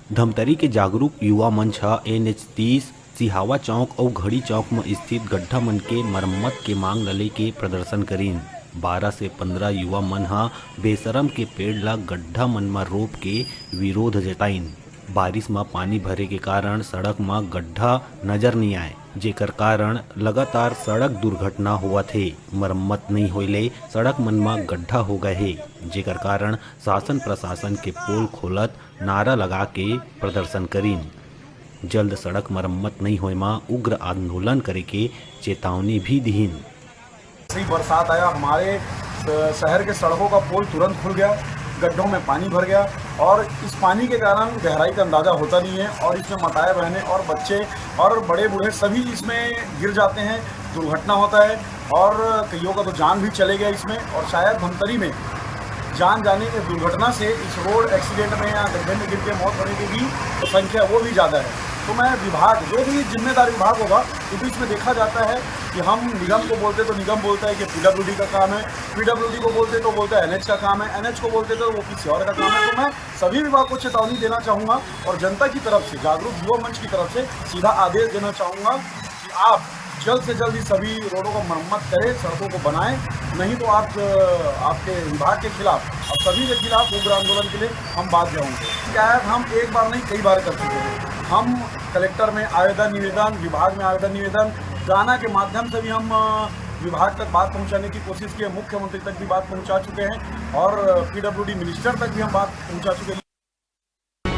धमतरी के जागरूक युवा मंच ह NH30 सिहावा चौक और घड़ी चौक में स्थित गड्ढा मन के मरम्मत के मांग ल लेके प्रदर्शन करीन। 12 से 15 युवा मन ह बेशरम के पेड़ ला गड्ढा मन में रोप के विरोध जताइन। बारिश में पानी भरे के कारण सड़क में गड्ढा नजर नहीं आए, जेकर कारण लगातार सड़क दुर्घटना होवत हे। मरम्मत नहीं होइले सड़क मन में गड्ढा हो गए हे, जेकर कारण शासन प्रशासन के पोल खोलत नारा लगा के प्रदर्शन करीन। जल्द सड़क मरम्मत नहीं होए में उग्र आंदोलन करे के चेतावनी भी दीन। बरसात आया, हमारे शहर के सड़कों का पोल तुरंत खुल गया, गड्ढों में पानी भर गया और इस पानी के कारण गहराई का अंदाज़ा होता नहीं है और इसमें माताएं बहनें और बच्चे और बड़े बूढ़े सभी इसमें गिर जाते हैं, दुर्घटना होता है और कईयों का तो जान भी चले गया इसमें। और शायद धमतरी में जान जाने की दुर्घटना से इस रोड एक्सीडेंट में या गड्ढे में गिर के मौत होने की भी तो संख्या वो भी ज़्यादा है। तो मैं विभाग, जो भी जिम्मेदार विभाग होगा, क्योंकि इसमें देखा जाता है कि हम निगम को बोलते तो निगम बोलता है कि PWD का काम है, PWD को बोलते तो बोलता है NH का काम है, NH को बोलते तो वो किसी और का काम है। तो मैं सभी विभाग को चेतावनी देना चाहूँगा और जनता की तरफ से, जागरूक युवा मंच की तरफ से सीधा आदेश देना चाहूँगा कि आप जल्द से जल्द सभी रोडों को मरम्मत करें, सड़कों को बनाएं, नहीं तो आप आपके विभाग के खिलाफ, अब सभी के खिलाफ उग्र आंदोलन के लिए हम बात जाऊँगे। क्या है, हम एक बार नहीं कई बार कर चुके हैं। हम कलेक्टर में आवेदन निवेदन, विभाग में आवेदन निवेदन, गाना के माध्यम से भी हम विभाग तक बात पहुंचाने की कोशिश की है, मुख्यमंत्री तक भी बात पहुंचा चुके हैं और PWD मिनिस्टर तक भी हम बात पहुंचा चुके हैं।